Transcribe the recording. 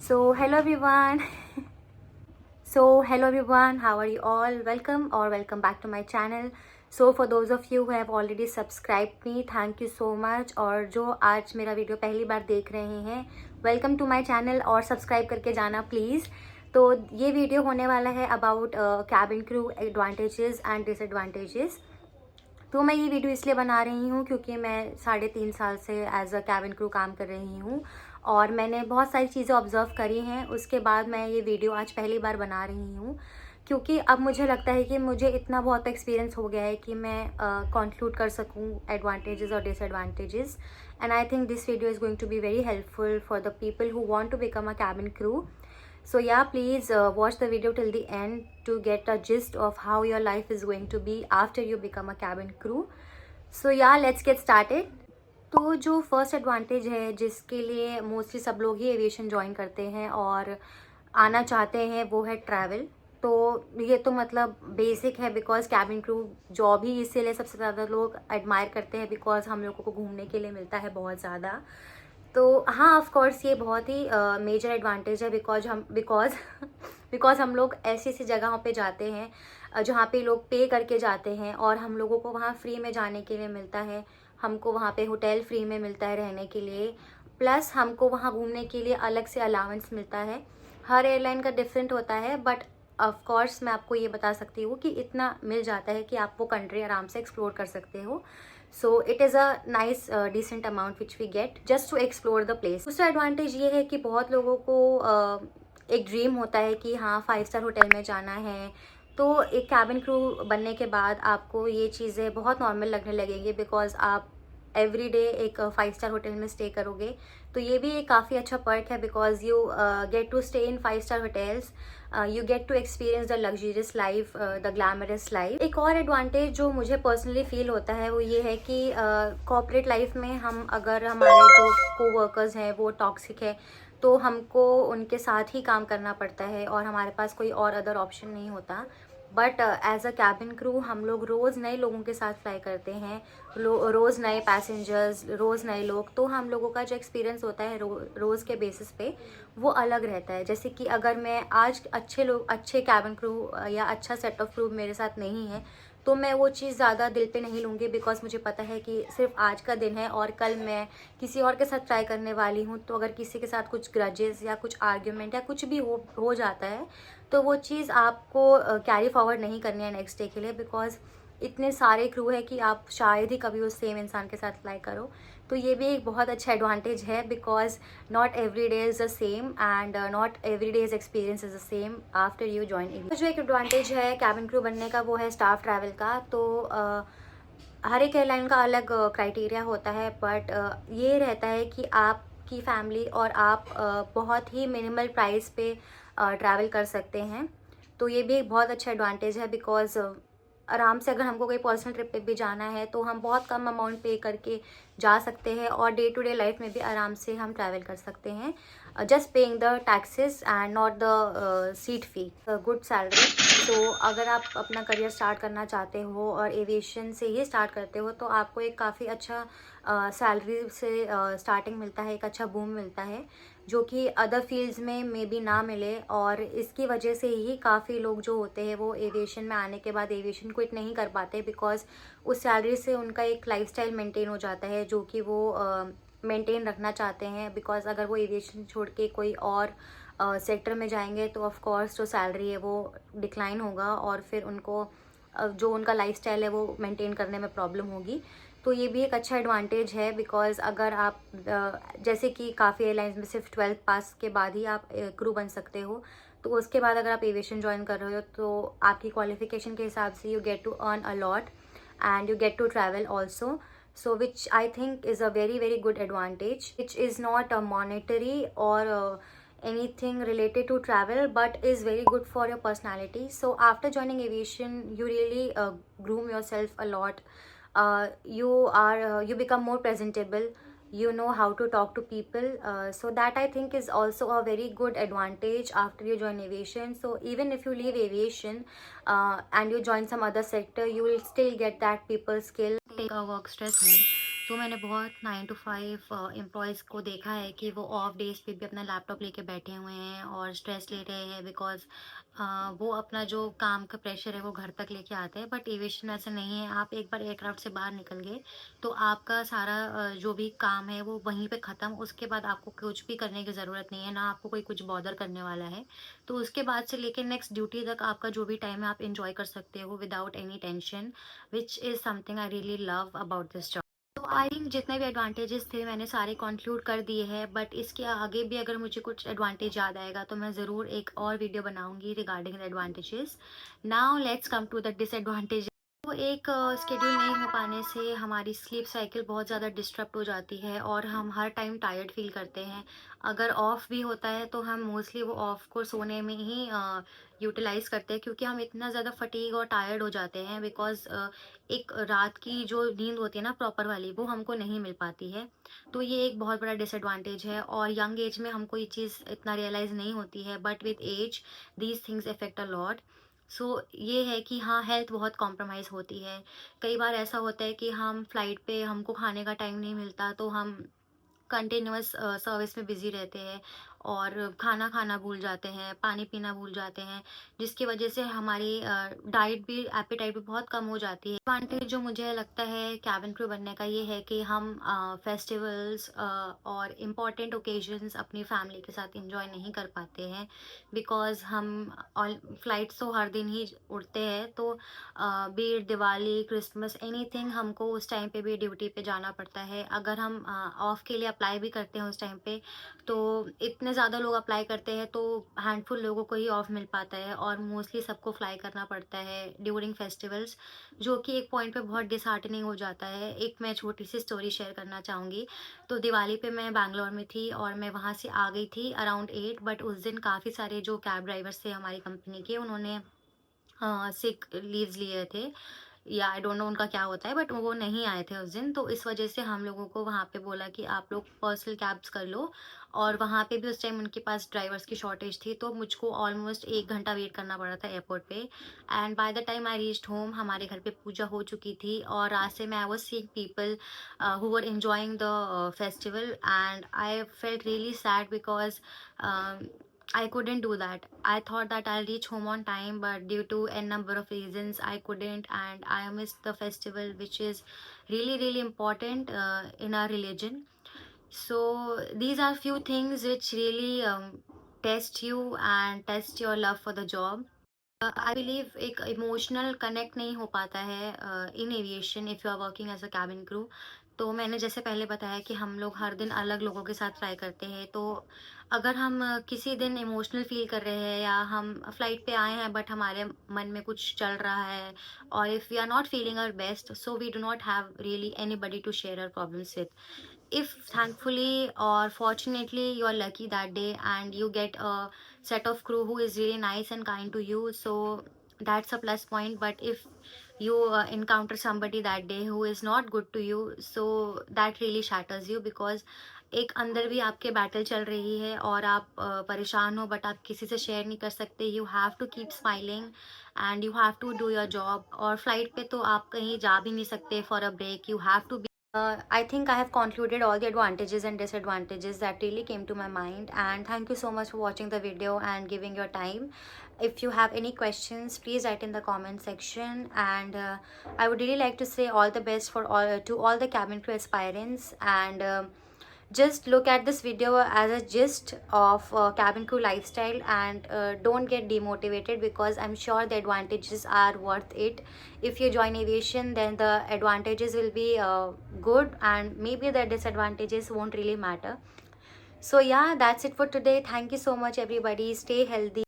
So hello everyone. Hello everyone, how are you all? Welcome back to my channel. So for those of you who have already subscribed me, thank you so much. और जो आज मेरा video पहली बार देख रहे हैं, welcome to my channel और subscribe करके जाना प्लीज़। तो ये वीडियो होने वाला है about cabin crew advantages and disadvantages. तो मैं ये वीडियो इसलिए बना रही हूँ क्योंकि मैं 3.5 साल से एज अ कैबिन क्रू काम कर रही हूँ और मैंने बहुत सारी चीज़ें ऑब्जर्व करी हैं। उसके बाद मैं ये वीडियो आज पहली बार बना रही हूँ क्योंकि अब मुझे लगता है कि मुझे इतना बहुत एक्सपीरियंस हो गया है कि मैं कंक्लूड कर सकूँ एडवांटेजेस और disadvantages. And I think this video is going to be very helpful for the people who want to become a cabin crew. So yeah, please watch the video till the end to get a gist of how your life is going to be after you become a cabin crew. So yeah, let's get started. तो जो first advantage है जिसके लिए mostly सब लोग ही aviation join करते हैं और आना चाहते हैं वो है ट्रैवल। तो ये तो मतलब बेसिक है बिकॉज कैबिन क्रू जॉब ही इसीलिए सबसे ज़्यादा लोग एडमायर करते हैं बिकॉज हम लोगों को घूमने के लिए मिलता है बहुत ज़्यादा। तो हाँ, ऑफ कोर्स ये बहुत ही मेजर एडवांटेज है बिकॉज हम लोग ऐसी ऐसी जगहों पे जाते हैं जहाँ पे लोग पे करके जाते हैं और हम लोगों को वहाँ फ्री में जाने के लिए मिलता है। हमको वहाँ पे होटल फ्री में मिलता है रहने के लिए, प्लस हमको वहाँ घूमने के लिए अलग से अलाउंस मिलता है। हर एयरलाइन का डिफरेंट होता है बट ऑफ कोर्स मैं आपको ये बता सकती हूँ कि इतना मिल जाता है कि आप वो कंट्री आराम से एक्सप्लोर कर सकते हो। So it is a nice decent amount which we get just to explore the place. दूसरा एडवांटेज ये है कि बहुत लोगों को एक ड्रीम होता है कि हाँ 5 स्टार होटल में जाना है। तो एक कैबिन क्रू बनने के बाद आपको ये चीज़ें बहुत नॉर्मल लगने लगेंगी बिकॉज आप एवरी डे एक 5 स्टार होटल में स्टे करोगे। तो ये भी एक काफ़ी अच्छा पर्क है because you get to stay in 5 star hotels, you get to experience the luxurious life, the glamorous life. एक और एडवांटेज जो मुझे पर्सनली फील होता है वो ये है कि कॉर्पोरेट लाइफ में हम अगर हमारे जो कोवर्कर्स हैं वो टॉक्सिक है तो हमको उनके साथ ही काम करना पड़ता है और हमारे पास कोई और अदर ऑप्शन नहीं होता। But as a cabin crew हम लोग रोज़ नए लोगों के साथ फ्लाई करते हैं, रोज़ नए पैसेंजर्स, रोज़ नए लोग। तो हम लोगों का जो एक्सपीरियंस होता है रोज़ के बेसिस पे वो अलग रहता है। जैसे कि अगर मैं आज अच्छे कैबिन क्रू या अच्छा सेट ऑफ क्रू मेरे साथ नहीं है तो मैं वो चीज़ ज़्यादा दिल पे नहीं लूँगी बिकॉज मुझे पता है कि सिर्फ आज का दिन है और कल मैं किसी और के साथ ट्राई करने वाली हूँ। तो अगर किसी के साथ कुछ ग्रजेस या कुछ आर्ग्यूमेंट या कुछ भी हो जाता है तो वो चीज़ आपको कैरी फॉरवर्ड नहीं करनी है नेक्स्ट डे के लिए बिकॉज इतने सारे क्रू है कि आप शायद ही कभी उस सेम इंसान के साथ फ्लाई करो। तो ये भी एक बहुत अच्छा एडवांटेज है because not every day is the same and not every days experience is the same after you join in. जो एक एडवांटेज है कैबिन क्रू बनने का वो है स्टाफ ट्रैवल का। तो हर एक एयरलाइन का अलग क्राइटेरिया होता है बट ये रहता है कि आपकी फैमिली और आप बहुत ही मिनिमल प्राइस पे ट्रैवल कर सकते हैं। तो ये भी एक बहुत अच्छा एडवांटेज है बिकॉज आराम से अगर हमको कोई पर्सनल ट्रिप पे भी जाना है तो हम बहुत कम अमाउंट पे करके जा सकते हैं और डे टू डे लाइफ में भी आराम से हम ट्रैवल कर सकते हैं just paying the taxes and not the seat fee, good salary. तो अगर आप अपना करियर स्टार्ट करना चाहते हो और एविएशन से ही स्टार्ट करते हो तो आपको एक काफ़ी अच्छा सैलरी से स्टार्टिंग मिलता है, एक अच्छा बूम मिलता है जो कि अदर फील्ड्स में मे बी ना मिले। और इसकी वजह से ही काफ़ी लोग जो होते हैं वो एविएशन में आने के बाद एविएशन क्विट नहीं कर पाते बिकॉज उस सैलरी से उनका एक लाइफस्टाइल मेंटेन हो जाता है जो कि वो मेंटेन रखना चाहते हैं। बिकॉज अगर वो एविएशन छोड़ के कोई और सेक्टर में जाएंगे तो ऑफ कोर्स जो सैलरी है वो डिक्लाइन होगा और फिर उनको जो उनका लाइफस्टाइल है वो मेंटेन करने में प्रॉब्लम होगी। तो ये भी एक अच्छा एडवांटेज है बिकॉज अगर आप जैसे कि काफ़ी एयरलाइंस में सिर्फ 12th पास के बाद ही आप क्रू बन सकते हो। तो उसके बाद अगर आप एविएशन ज्वाइन कर रहे हो तो आपकी क्वालिफिकेशन के हिसाब से you get to earn a lot and you get to travel also. So which I think is a very good advantage, which is not a monetary or anything related to travel but is very good for your personality. So after joining aviation you really groom yourself a lot. You become more presentable, you know how to talk to people, so that I think is also a very good advantage after you join aviation. So even if you leave aviation and you join some other sector you will still get that people skill, take a work stress home. तो मैंने बहुत 9 to 5 employees को देखा है कि वो of days पे भी अपना लैपटॉप लेके बैठे हुए हैं और स्ट्रेस ले रहे हैं, बिकॉज़ वो अपना जो काम का प्रेशर है वो घर तक लेके आते हैं। बट एविएशन में ऐसा नहीं है। आप एक बार एयरक्राफ्ट से बाहर निकल गए तो आपका सारा जो भी काम है वो वहीं पे ख़त्म। उसके बाद आपको कुछ भी करने की ज़रूरत नहीं है, ना आपको कोई कुछ बॉदर करने वाला है। तो उसके बाद से लेके नेक्स्ट ड्यूटी तक आपका जो भी टाइम है आप एन्जॉय कर सकते हो without any tension, which is something I really love about this job. तो आई थिंक जितने भी एडवांटेजेस थे मैंने सारे कंक्लूड कर दिए हैं, बट इसके आगे भी अगर मुझे कुछ एडवांटेज याद आएगा तो मैं ज़रूर एक और वीडियो बनाऊंगी regarding the advantages. Now let's come to the disadvantage. तो एक शेड्यूल नहीं हो पाने से हमारी स्लीप साइकिल बहुत ज़्यादा डिस्टर्ब हो जाती है और हम हर टाइम टायर्ड फील करते हैं। अगर ऑफ भी होता है तो हम मोस्टली वो ऑफ को सोने में ही यूटिलाइज़ करते हैं, क्योंकि हम इतना ज़्यादा फटीग और टायर्ड हो जाते हैं, बिकॉज़ एक रात की जो नींद होती है ना प्रॉपर वाली, वो हमको नहीं मिल पाती है। तो ये एक बहुत बड़ा डिसएडवांटेज है और यंग एज में हमको ये चीज़ इतना रियलाइज़ नहीं होती है, but with age these things affect a lot. So ये है कि हाँ, हेल्थ बहुत कॉम्प्रोमाइज़ होती है। कई बार ऐसा होता है कि हम फ्लाइट पे हमको खाने का टाइम नहीं मिलता, तो हम कंटिन्यूअस सर्विस में बिज़ी रहते हैं और खाना खाना भूल जाते हैं, पानी पीना भूल जाते हैं, जिसकी वजह से हमारी डाइट भी, एपेटाइट भी बहुत कम हो जाती है। एडवांटेज जो मुझे लगता है कैबिन क्रू बनने का ये है कि हम फेस्टिवल्स और इम्पॉर्टेंट ओकेजन्स अपनी फैमिली के साथ इंजॉय नहीं कर पाते हैं, बिकॉज़ हम ऑल फ्लाइट्स तो हर दिन ही उड़ते हैं। तो बीट दिवाली, क्रिसमस, एनीथिंग हमको उस टाइम पे भी ड्यूटी पे जाना पड़ता है। अगर हम ऑफ के लिए अप्लाई भी करते हैं उस टाइम पे, तो इतने ज़्यादा लोग अप्लाई करते हैं तो हैंडफुल लोगों को ही ऑफ मिल पाता है और मोस्टली सबको फ्लाई करना पड़ता है ड्यूरिंग फेस्टिवल्स, जो कि एक पॉइंट पे बहुत डिसहार्टनिंग हो जाता है। एक मैं छोटी सी स्टोरी शेयर करना चाहूँगी। तो दिवाली पे मैं बैंगलोर में थी और मैं वहाँ से आ गई थी अराउंड 8, बट उस दिन काफ़ी सारे जो कैब ड्राइवर्स थे हमारी कंपनी के, उन्होंने सिक लीव्स लिए थे, या आई डोंट नो उनका क्या होता है, बट वो नहीं आए थे उस दिन। तो इस वजह से हम लोगों को वहाँ पे बोला कि आप लोग पर्सनल कैब्स कर लो, और वहाँ पे भी उस टाइम उनके पास ड्राइवर्स की शॉर्टेज थी, तो मुझको ऑलमोस्ट 1 घंटा वेट करना पड़ा था एयरपोर्ट पे। And by the time I reached home हमारे घर पे पूजा हो चुकी थी और रास्ते में I was seeing people who were enjoying the festival, and I felt really sad because I couldn't do that. I thought that I'll reach home on time, but due to a number of reasons, I couldn't, and I missed the festival, which is really, really important in our religion. So these are few things which really test you and test your love for the job. I believe एक emotional connect नहीं हो पाता है in aviation if you are working as a cabin crew. तो मैंने जैसे पहले बताया कि हम लोग हर दिन अलग लोगों के साथ फ्लाई करते हैं, तो अगर हम किसी दिन इमोशनल फील कर रहे हैं या हम फ्लाइट पे आए हैं बट हमारे मन में कुछ चल रहा है, और if we are not feeling our best, so we do not have really anybody to share our problems with. If thankfully or fortunately you are lucky that day and you get a set of crew who is really nice and kind to you, so that's a plus point. But if you encounter somebody that day who is not good to you, so that really shatters you, because एक अंदर भी आपके battle चल रही है और आप परेशान हो बट आप किसी से शेयर नहीं कर सकते। You have to keep smiling and you have to do your job. और फ्लाइट पे तो आप कहीं जा भी नहीं सकते for a break, you have to I think I have concluded all the advantages and disadvantages that really came to my mind, and thank you so much for watching the video and giving your time. If you have any questions, please write in the comment section, and I would really like to say all the best for all the cabin crew aspirants, and just look at this video as a gist of cabin crew lifestyle, and don't get demotivated, because I'm sure the advantages are worth it. If you join aviation, then the advantages will be good, and maybe the disadvantages won't really matter. So yeah, that's it for today. Thank you so much everybody. Stay healthy.